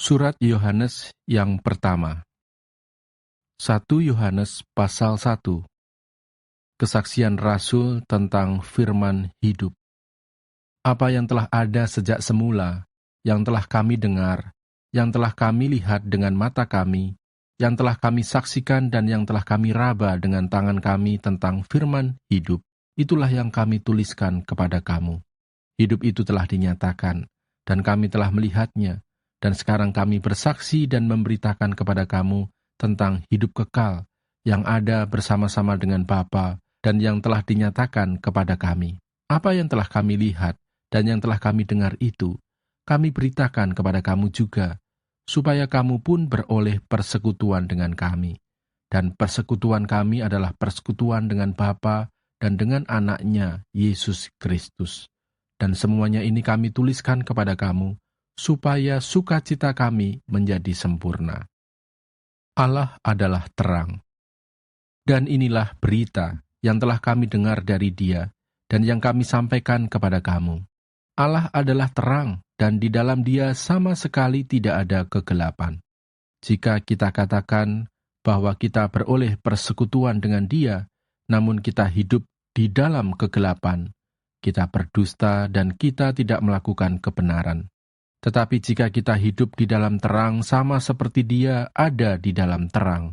Surat Yohanes yang pertama. 1 Yohanes pasal 1. Kesaksian Rasul tentang firman hidup. Apa yang telah ada sejak semula, yang telah kami dengar, yang telah kami lihat dengan mata kami, yang telah kami saksikan dan yang telah kami raba dengan tangan kami tentang firman hidup, itulah yang kami tuliskan kepada kamu. Hidup itu telah dinyatakan, dan kami telah melihatnya, dan sekarang kami bersaksi dan memberitakan kepada kamu tentang hidup kekal yang ada bersama-sama dengan Bapa dan yang telah dinyatakan kepada kami. Apa yang telah kami lihat dan yang telah kami dengar itu, kami beritakan kepada kamu juga, supaya kamu pun beroleh persekutuan dengan kami. Dan persekutuan kami adalah persekutuan dengan Bapa dan dengan Anaknya, Yesus Kristus. Dan semuanya ini kami tuliskan kepada kamu, supaya sukacita kami menjadi sempurna. Allah adalah terang. Dan inilah berita yang telah kami dengar dari Dia, dan yang kami sampaikan kepada kamu. Allah adalah terang, dan di dalam Dia sama sekali tidak ada kegelapan. Jika kita katakan bahwa kita beroleh persekutuan dengan Dia, namun kita hidup di dalam kegelapan, kita berdusta dan kita tidak melakukan kebenaran. Tetapi jika kita hidup di dalam terang sama seperti Dia ada di dalam terang,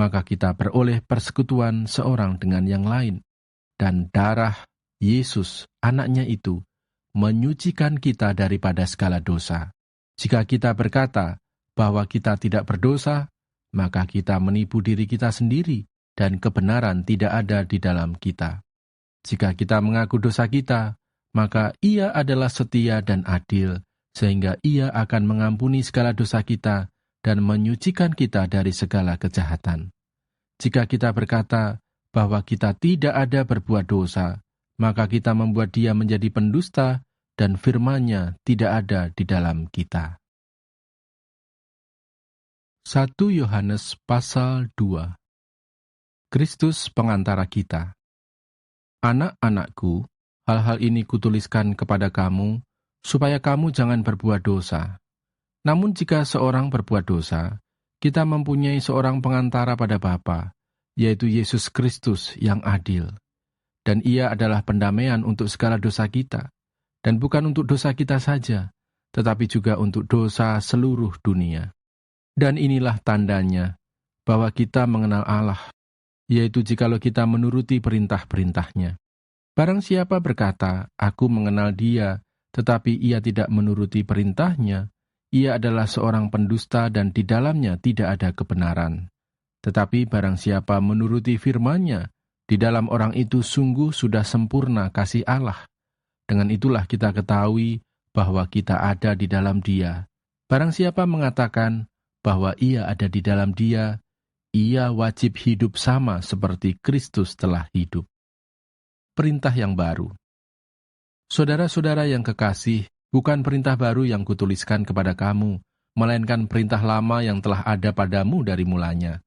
maka kita beroleh persekutuan seorang dengan yang lain. Dan darah Yesus, Anaknya itu, menyucikan kita daripada segala dosa. Jika kita berkata bahwa kita tidak berdosa, maka kita menipu diri kita sendiri dan kebenaran tidak ada di dalam kita. Jika kita mengaku dosa kita, maka Ia adalah setia dan adil, sehingga Ia akan mengampuni segala dosa kita dan menyucikan kita dari segala kejahatan. Jika kita berkata bahwa kita tidak ada berbuat dosa, maka kita membuat Dia menjadi pendusta dan firman-Nya tidak ada di dalam kita. 1 Yohanes pasal 2. Kristus pengantara kita. Anak-anakku, hal-hal ini kutuliskan kepada kamu, supaya kamu jangan berbuat dosa. Namun jika seorang berbuat dosa, kita mempunyai seorang pengantara pada Bapa, yaitu Yesus Kristus yang adil. Dan Ia adalah pendamaian untuk segala dosa kita, dan bukan untuk dosa kita saja, tetapi juga untuk dosa seluruh dunia. Dan inilah tandanya bahwa kita mengenal Allah, yaitu jikalau kita menuruti perintah-perintah-Nya. Barang siapa berkata, "Aku mengenal Dia," tetapi ia tidak menuruti perintah-Nya, ia adalah seorang pendusta dan di dalamnya tidak ada kebenaran. Tetapi barang siapa menuruti firman-Nya, di dalam orang itu sungguh sudah sempurna kasih Allah. Dengan itulah kita ketahui bahwa kita ada di dalam Dia. Barang siapa mengatakan bahwa ia ada di dalam Dia, ia wajib hidup sama seperti Kristus telah hidup. Perintah yang baru. Saudara-saudara yang kekasih, bukan perintah baru yang kutuliskan kepada kamu, melainkan perintah lama yang telah ada padamu dari mulanya.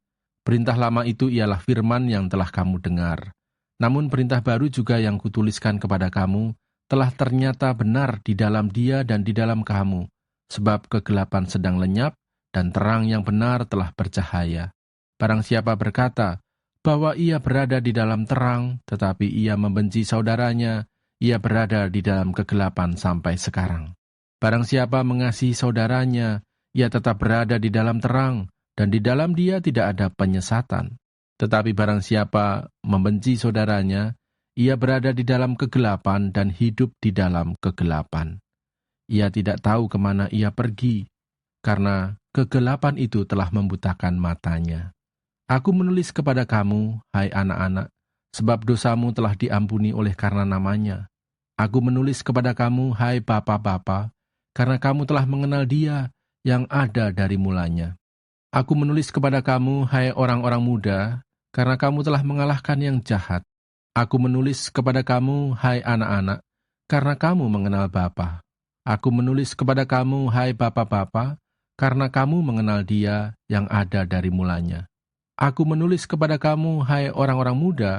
Perintah lama itu ialah firman yang telah kamu dengar. Namun perintah baru juga yang kutuliskan kepada kamu telah ternyata benar di dalam Dia dan di dalam kamu, sebab kegelapan sedang lenyap dan terang yang benar telah bercahaya. Barang siapa berkata bahwa ia berada di dalam terang, tetapi ia membenci saudaranya, ia berada di dalam kegelapan sampai sekarang. Barang siapa mengasihi saudaranya, ia tetap berada di dalam terang, dan di dalam dia tidak ada penyesatan. Tetapi barang siapa membenci saudaranya, ia berada di dalam kegelapan dan hidup di dalam kegelapan. Ia tidak tahu kemana ia pergi, karena kegelapan itu telah membutakan matanya. Aku menulis kepada kamu, hai anak-anak, sebab dosamu telah diampuni oleh karena namanya. Aku menulis kepada kamu, hai bapa-bapa, karena kamu telah mengenal Dia yang ada dari mulanya. Aku menulis kepada kamu, hai orang-orang muda, karena kamu telah mengalahkan yang jahat. Aku menulis kepada kamu, hai anak-anak, karena kamu mengenal Bapa. Aku menulis kepada kamu, hai bapa-bapa, karena kamu mengenal Dia yang ada dari mulanya. Aku menulis kepada kamu, hai orang-orang muda,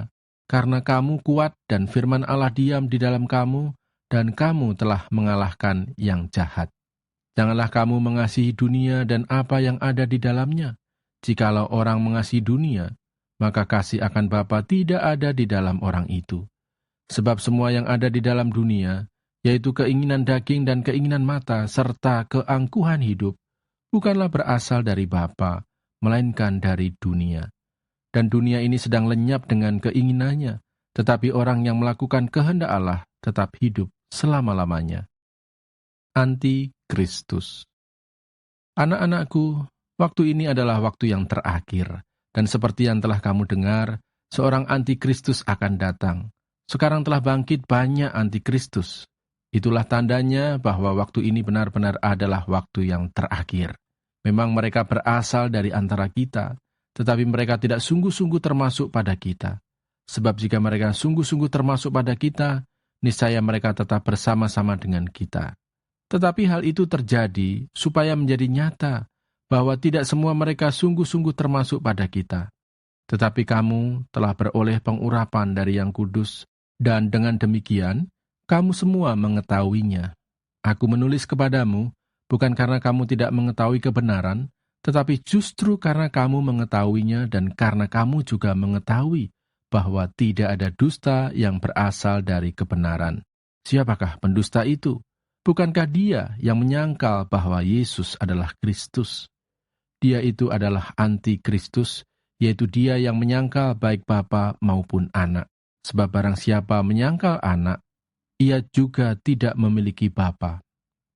karena kamu kuat dan firman Allah diam di dalam kamu, dan kamu telah mengalahkan yang jahat. Janganlah kamu mengasihi dunia dan apa yang ada di dalamnya. Jikalau orang mengasihi dunia, maka kasih akan Bapa tidak ada di dalam orang itu. Sebab semua yang ada di dalam dunia, yaitu keinginan daging dan keinginan mata, serta keangkuhan hidup, bukanlah berasal dari Bapa, melainkan dari dunia. Dan dunia ini sedang lenyap dengan keinginannya, tetapi orang yang melakukan kehendak Allah tetap hidup selama-lamanya. Anti-Kristus. Anak-anakku, waktu ini adalah waktu yang terakhir, dan seperti yang telah kamu dengar, seorang anti-Kristus akan datang. Sekarang telah bangkit banyak anti-Kristus. Itulah tandanya bahwa waktu ini benar-benar adalah waktu yang terakhir. Memang mereka berasal dari antara kita, tetapi mereka tidak sungguh-sungguh termasuk pada kita. Sebab jika mereka sungguh-sungguh termasuk pada kita, niscaya mereka tetap bersama-sama dengan kita. Tetapi hal itu terjadi supaya menjadi nyata bahwa tidak semua mereka sungguh-sungguh termasuk pada kita. Tetapi kamu telah beroleh pengurapan dari Yang Kudus, dan dengan demikian, kamu semua mengetahuinya. Aku menulis kepadamu, bukan karena kamu tidak mengetahui kebenaran, tetapi justru karena kamu mengetahuinya dan karena kamu juga mengetahui bahwa tidak ada dusta yang berasal dari kebenaran. Siapakah pendusta itu? Bukankah dia yang menyangkal bahwa Yesus adalah Kristus? Dia itu adalah anti-Kristus, yaitu dia yang menyangkal baik Bapa maupun Anak. Sebab barang siapa menyangkal Anak, ia juga tidak memiliki Bapa.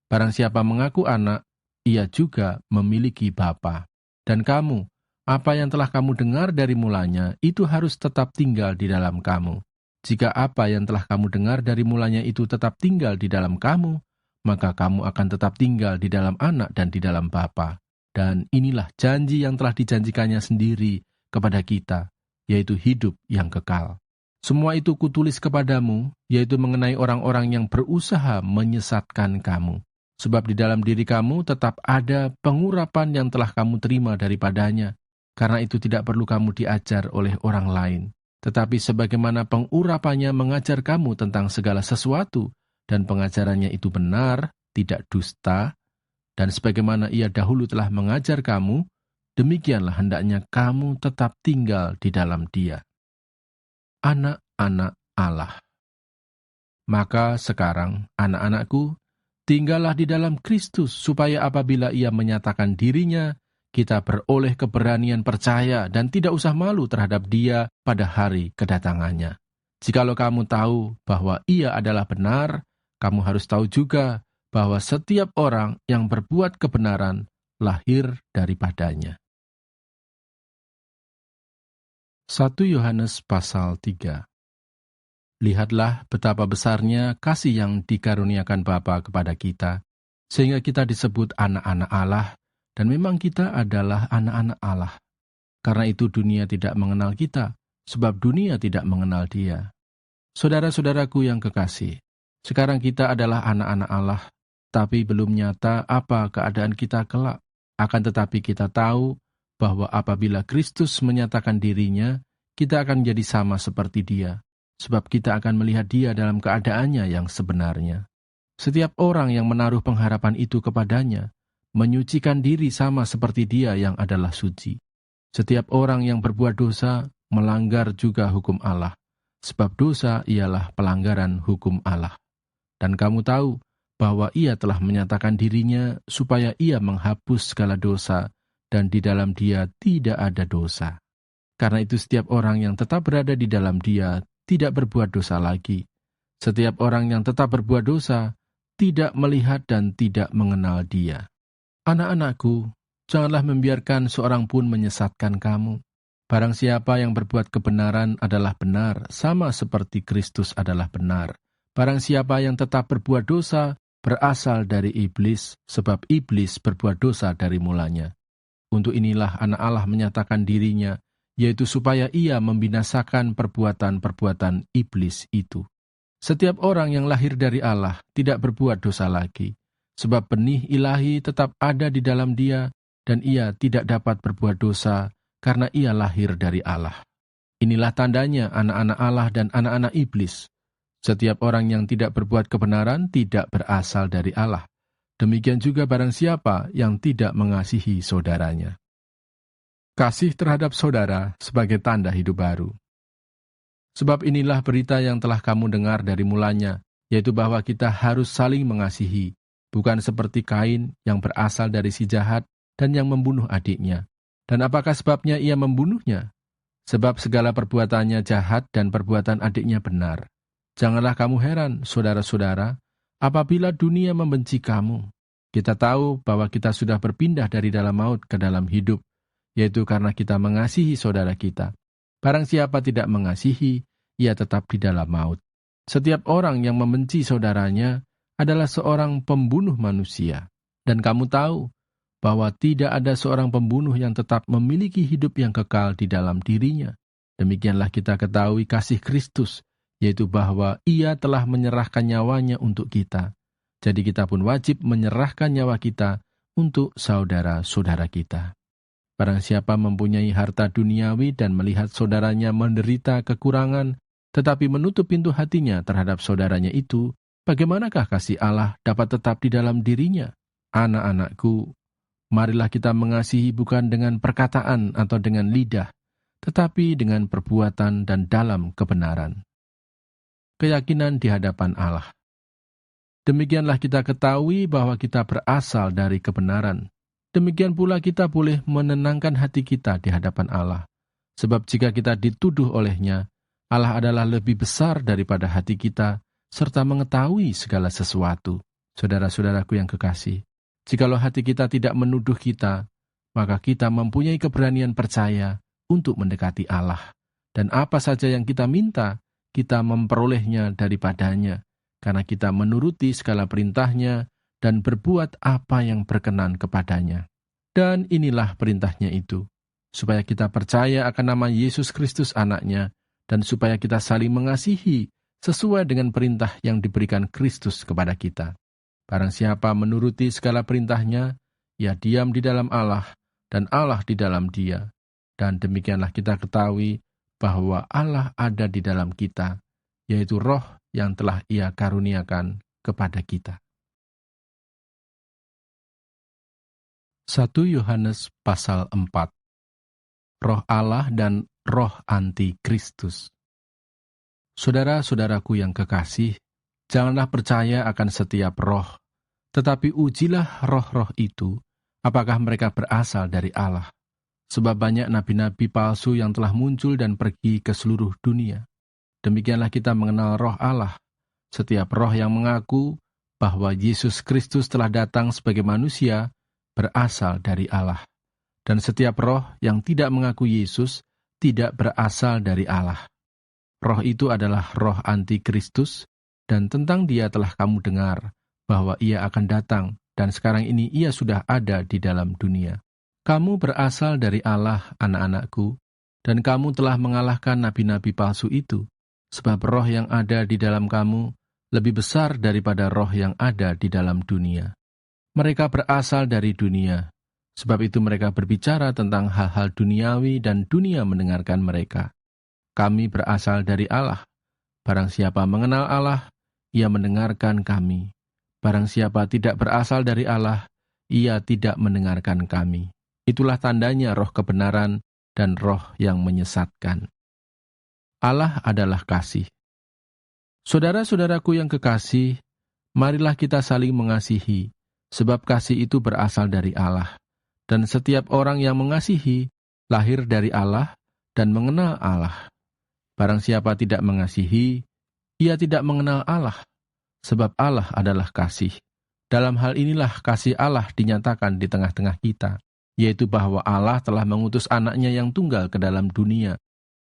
Barang siapa mengaku Anak, ia juga memiliki Bapa. Dan kamu, apa yang telah kamu dengar dari mulanya, itu harus tetap tinggal di dalam kamu. Jika apa yang telah kamu dengar dari mulanya itu tetap tinggal di dalam kamu, maka kamu akan tetap tinggal di dalam Anak dan di dalam Bapa. Dan inilah janji yang telah dijanjikannya sendiri kepada kita, yaitu hidup yang kekal. Semua itu kutulis kepadamu, yaitu mengenai orang-orang yang berusaha menyesatkan kamu. Sebab di dalam diri kamu tetap ada pengurapan yang telah kamu terima daripadanya. Karena itu tidak perlu kamu diajar oleh orang lain. Tetapi sebagaimana pengurapannya mengajar kamu tentang segala sesuatu, dan pengajarannya itu benar, tidak dusta, dan sebagaimana ia dahulu telah mengajar kamu, demikianlah hendaknya kamu tetap tinggal di dalam Dia. Anak-anak Allah. Maka sekarang, anak-anakku, tinggallah di dalam Kristus, supaya apabila ia menyatakan dirinya, kita beroleh keberanian percaya dan tidak usah malu terhadap Dia pada hari kedatangannya. Jikalau kamu tahu bahwa ia adalah benar, kamu harus tahu juga bahwa setiap orang yang berbuat kebenaran lahir daripadanya. 1 Yohanes pasal 3. Lihatlah betapa besarnya kasih yang dikaruniakan Bapa kepada kita, sehingga kita disebut anak-anak Allah, dan memang kita adalah anak-anak Allah. Karena itu dunia tidak mengenal kita, sebab dunia tidak mengenal Dia. Saudara-saudaraku yang kekasih, sekarang kita adalah anak-anak Allah, tapi belum nyata apa keadaan kita kelak. Akan tetapi kita tahu bahwa apabila Kristus menyatakan dirinya, kita akan menjadi sama seperti Dia, sebab kita akan melihat Dia dalam keadaannya yang sebenarnya. Setiap orang yang menaruh pengharapan itu kepadanya, menyucikan diri sama seperti Dia yang adalah suci. Setiap orang yang berbuat dosa, melanggar juga hukum Allah, sebab dosa ialah pelanggaran hukum Allah. Dan kamu tahu bahwa Ia telah menyatakan dirinya supaya Ia menghapus segala dosa, dan di dalam Dia tidak ada dosa. Karena itu setiap orang yang tetap berada di dalam Dia tidak berbuat dosa lagi. Setiap orang yang tetap berbuat dosa tidak melihat dan tidak mengenal Dia. Anak-anakku, janganlah membiarkan seorang pun menyesatkan kamu. Barang siapa yang berbuat kebenaran adalah benar, sama seperti Kristus adalah benar. Barang siapa yang tetap berbuat dosa, berasal dari iblis, sebab iblis berbuat dosa dari mulanya. Untuk inilah anak Allah menyatakan dirinya, yaitu supaya ia membinasakan perbuatan-perbuatan iblis itu. Setiap orang yang lahir dari Allah tidak berbuat dosa lagi, sebab benih ilahi tetap ada di dalam dia, dan ia tidak dapat berbuat dosa, karena ia lahir dari Allah. Inilah tandanya anak-anak Allah dan anak-anak iblis. Setiap orang yang tidak berbuat kebenaran tidak berasal dari Allah, Demikian juga barang siapa yang tidak mengasihi saudaranya. Kasih terhadap saudara sebagai tanda hidup baru. Sebab inilah berita yang telah kamu dengar dari mulanya, yaitu bahwa kita harus saling mengasihi, bukan seperti Kain yang berasal dari si jahat dan yang membunuh adiknya. Dan apakah sebabnya ia membunuhnya? Sebab segala perbuatannya jahat dan perbuatan adiknya benar. Janganlah kamu heran, saudara-saudara, apabila dunia membenci kamu. Kita tahu bahwa kita sudah berpindah dari dalam maut ke dalam hidup, yaitu karena kita mengasihi saudara kita. Barang siapa tidak mengasihi, ia tetap di dalam maut. Setiap orang yang membenci saudaranya adalah seorang pembunuh manusia. Dan kamu tahu bahwa tidak ada seorang pembunuh yang tetap memiliki hidup yang kekal di dalam dirinya. Demikianlah kita ketahui kasih Kristus, yaitu bahwa ia telah menyerahkan nyawanya untuk kita. Jadi kita pun wajib menyerahkan nyawa kita untuk saudara-saudara kita. Barang siapa mempunyai harta duniawi dan melihat saudaranya menderita kekurangan, tetapi menutup pintu hatinya terhadap saudaranya itu, bagaimanakah kasih Allah dapat tetap di dalam dirinya? Anak-anakku, marilah kita mengasihi bukan dengan perkataan atau dengan lidah, tetapi dengan perbuatan dan dalam kebenaran. Keyakinan di hadapan Allah. Demikianlah kita ketahui bahwa kita berasal dari kebenaran. Demikian pula kita boleh menenangkan hati kita di hadapan Allah. Sebab jika kita dituduh olehnya, Allah adalah lebih besar daripada hati kita, serta mengetahui segala sesuatu. Saudara-saudaraku yang kekasih, jikalau hati kita tidak menuduh kita, maka kita mempunyai keberanian percaya untuk mendekati Allah. Dan apa saja yang kita minta, kita memperolehnya daripadanya, karena kita menuruti segala perintahnya dan berbuat apa yang berkenan kepadanya. Dan inilah perintahnya itu, supaya kita percaya akan nama Yesus Kristus anaknya, dan supaya kita saling mengasihi sesuai dengan perintah yang diberikan Kristus kepada kita. Barang siapa menuruti segala perintahnya, ia diam di dalam Allah, dan Allah di dalam dia. Dan demikianlah kita ketahui bahwa Allah ada di dalam kita, yaitu Roh yang telah Ia karuniakan kepada kita. 1 Yohanes pasal 4. Roh Allah dan roh anti-Kristus. Saudara-saudaraku yang kekasih, janganlah percaya akan setiap roh, tetapi ujilah roh-roh itu, apakah mereka berasal dari Allah. Sebab banyak nabi-nabi palsu yang telah muncul dan pergi ke seluruh dunia. Demikianlah kita mengenal roh Allah. Setiap roh yang mengaku bahwa Yesus Kristus telah datang sebagai manusia berasal dari Allah. Dan setiap roh yang tidak mengaku Yesus tidak berasal dari Allah. Roh itu adalah roh anti-Kristus, dan tentang dia telah kamu dengar bahwa ia akan datang, dan sekarang ini ia sudah ada di dalam dunia. Kamu berasal dari Allah, anak-anakku, dan kamu telah mengalahkan nabi-nabi palsu itu. Sebab roh yang ada di dalam kamu lebih besar daripada roh yang ada di dalam dunia. Mereka berasal dari dunia, sebab itu mereka berbicara tentang hal-hal duniawi dan dunia mendengarkan mereka. Kami berasal dari Allah. Barang siapa mengenal Allah, ia mendengarkan kami. Barang siapa tidak berasal dari Allah, ia tidak mendengarkan kami. Itulah tandanya roh kebenaran dan roh yang menyesatkan. Allah adalah kasih. Saudara-saudaraku yang kekasih, marilah kita saling mengasihi, sebab kasih itu berasal dari Allah. Dan setiap orang yang mengasihi, lahir dari Allah dan mengenal Allah. Barang siapa tidak mengasihi, ia tidak mengenal Allah, sebab Allah adalah kasih. Dalam hal inilah kasih Allah dinyatakan di tengah-tengah kita, yaitu bahwa Allah telah mengutus anaknya yang tunggal ke dalam dunia,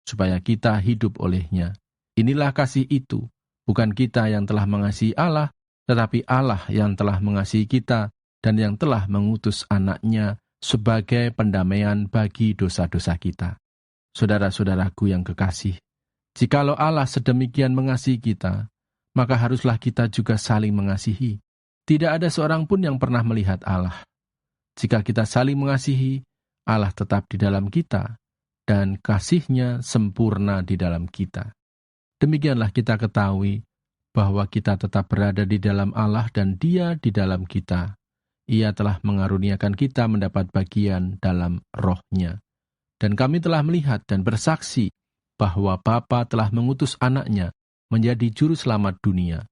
supaya kita hidup olehnya. Inilah kasih itu, bukan kita yang telah mengasihi Allah, tetapi Allah yang telah mengasihi kita dan yang telah mengutus anaknya sebagai pendamaian bagi dosa-dosa kita. Saudara-saudaraku yang kekasih, jikalau Allah sedemikian mengasihi kita, maka haruslah kita juga saling mengasihi. Tidak ada seorang pun yang pernah melihat Allah. Jika kita saling mengasihi, Allah tetap di dalam kita, dan kasih-Nya sempurna di dalam kita. Demikianlah kita ketahui bahwa kita tetap berada di dalam Allah dan Dia di dalam kita. Ia telah mengaruniakan kita mendapat bagian dalam Roh-Nya. Dan kami telah melihat dan bersaksi bahwa Bapa telah mengutus Anak-Nya menjadi juru selamat dunia.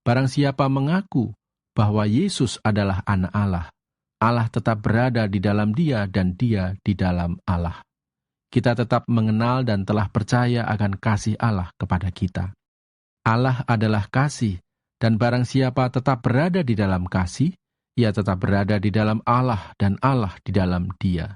Barang siapa mengaku bahwa Yesus adalah Anak Allah, Allah tetap berada di dalam Dia dan Dia di dalam Allah. Kita tetap mengenal dan telah percaya akan kasih Allah kepada kita. Allah adalah kasih, dan barang siapa tetap berada di dalam kasih, ia tetap berada di dalam Allah dan Allah di dalam Dia.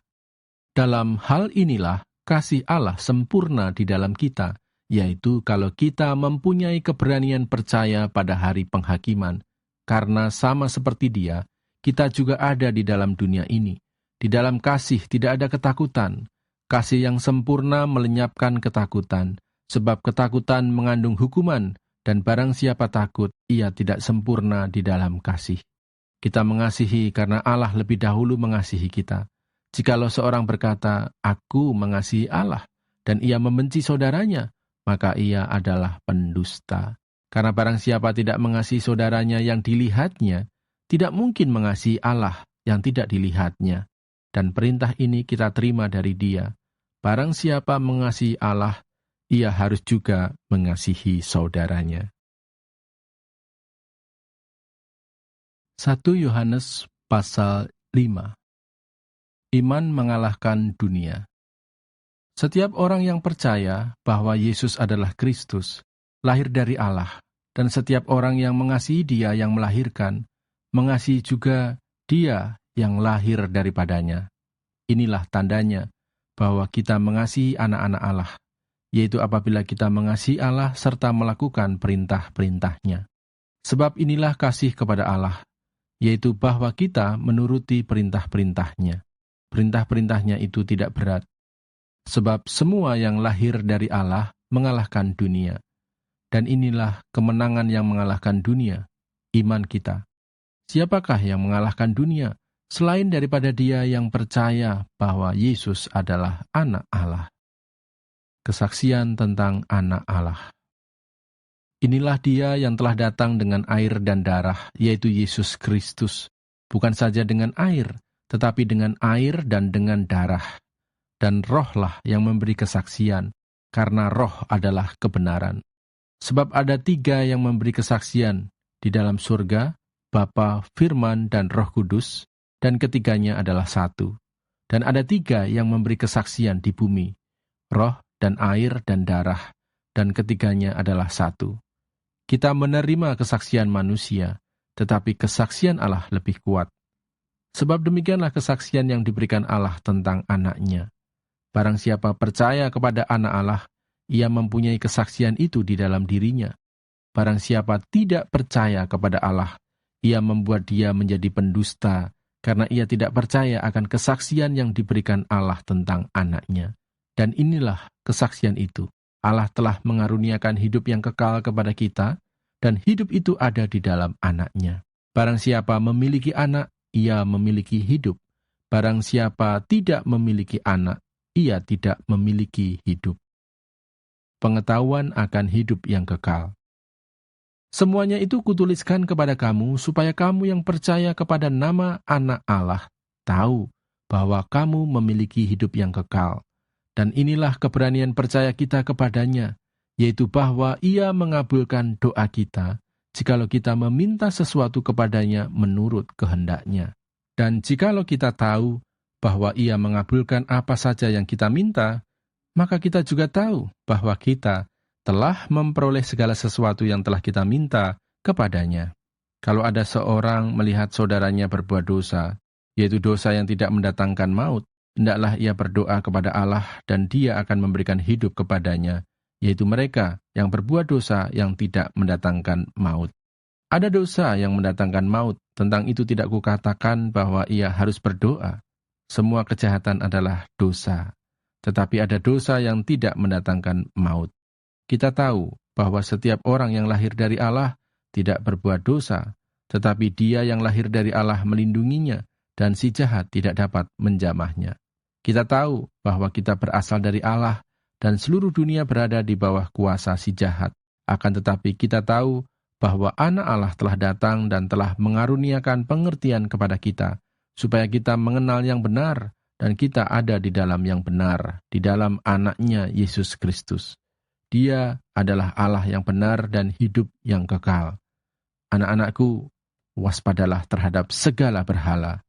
Dalam hal inilah kasih Allah sempurna di dalam kita, yaitu kalau kita mempunyai keberanian percaya pada hari penghakiman, karena sama seperti Dia, kita juga ada di dalam dunia ini. Di dalam kasih tidak ada ketakutan. Kasih yang sempurna melenyapkan ketakutan, sebab ketakutan mengandung hukuman, dan barang siapa takut, ia tidak sempurna di dalam kasih. Kita mengasihi karena Allah lebih dahulu mengasihi kita. Jikalau seorang berkata, "Aku mengasihi Allah," dan ia membenci saudaranya, maka ia adalah pendusta. Karena barang siapa tidak mengasihi saudaranya yang dilihatnya, tidak mungkin mengasihi Allah yang tidak dilihatnya. Dan perintah ini kita terima dari Dia. Barang siapa mengasihi Allah, ia harus juga mengasihi saudaranya. 1 Yohanes pasal 5. Iman mengalahkan dunia. Setiap orang yang percaya bahwa Yesus adalah Kristus, lahir dari Allah, dan setiap orang yang mengasihi Dia yang melahirkan, mengasihi juga Dia yang lahir daripadanya. Inilah tandanya bahwa kita mengasihi anak-anak Allah, yaitu apabila kita mengasihi Allah serta melakukan perintah-perintah-Nya. Sebab inilah kasih kepada Allah, yaitu bahwa kita menuruti perintah-perintah-Nya. Perintah-perintah-Nya itu tidak berat, sebab semua yang lahir dari Allah mengalahkan dunia. Dan inilah kemenangan yang mengalahkan dunia, iman kita. Siapakah yang mengalahkan dunia? Selain daripada dia yang percaya bahwa Yesus adalah Anak Allah. Kesaksian tentang Anak Allah. Inilah Dia yang telah datang dengan air dan darah, yaitu Yesus Kristus. Bukan saja dengan air, tetapi dengan air dan dengan darah. Dan Rohlah yang memberi kesaksian, karena Roh adalah kebenaran. Sebab ada 3 yang memberi kesaksian di dalam surga, Bapa, Firman, dan Roh Kudus, dan ketiganya adalah satu. Dan ada 3 yang memberi kesaksian di bumi, roh dan air dan darah, dan ketiganya adalah satu. Kita menerima kesaksian manusia, tetapi kesaksian Allah lebih kuat. Sebab demikianlah kesaksian yang diberikan Allah tentang Anak-Nya. Barang siapa percaya kepada Anak Allah, ia mempunyai kesaksian itu di dalam dirinya. Barang siapa tidak percaya kepada Allah, ia membuat dia menjadi pendusta, karena ia tidak percaya akan kesaksian yang diberikan Allah tentang Anak-Nya. Dan inilah kesaksian itu. Allah telah mengaruniakan hidup yang kekal kepada kita, dan hidup itu ada di dalam Anak-Nya. Barang siapa memiliki anak, ia memiliki hidup. Barang siapa tidak memiliki anak, ia tidak memiliki hidup. Pengetahuan akan hidup yang kekal. Semuanya itu kutuliskan kepada kamu, supaya kamu yang percaya kepada nama Anak Allah, tahu bahwa kamu memiliki hidup yang kekal. Dan inilah keberanian percaya kita kepadanya, yaitu bahwa Ia mengabulkan doa kita, jikalau kita meminta sesuatu kepadanya menurut kehendak-Nya. Dan jikalau kita tahu bahwa Ia mengabulkan apa saja yang kita minta, maka kita juga tahu bahwa kita telah memperoleh segala sesuatu yang telah kita minta kepadanya. Kalau ada seorang melihat saudaranya berbuat dosa, yaitu dosa yang tidak mendatangkan maut, hendaklah ia berdoa kepada Allah dan Dia akan memberikan hidup kepadanya, yaitu mereka yang berbuat dosa yang tidak mendatangkan maut. Ada dosa yang mendatangkan maut, tentang itu tidak kukatakan bahwa ia harus berdoa. Semua kejahatan adalah dosa, tetapi ada dosa yang tidak mendatangkan maut. Kita tahu bahwa setiap orang yang lahir dari Allah tidak berbuat dosa, tetapi Dia yang lahir dari Allah melindunginya, dan si jahat tidak dapat menjamahnya. Kita tahu bahwa kita berasal dari Allah, dan seluruh dunia berada di bawah kuasa si jahat. Akan tetapi kita tahu bahwa Anak Allah telah datang dan telah mengaruniakan pengertian kepada kita, supaya kita mengenal yang benar, dan kita ada di dalam yang benar, di dalam Anaknya Yesus Kristus. Dia adalah Allah yang benar dan hidup yang kekal. Anak-anakku, waspadalah terhadap segala berhala.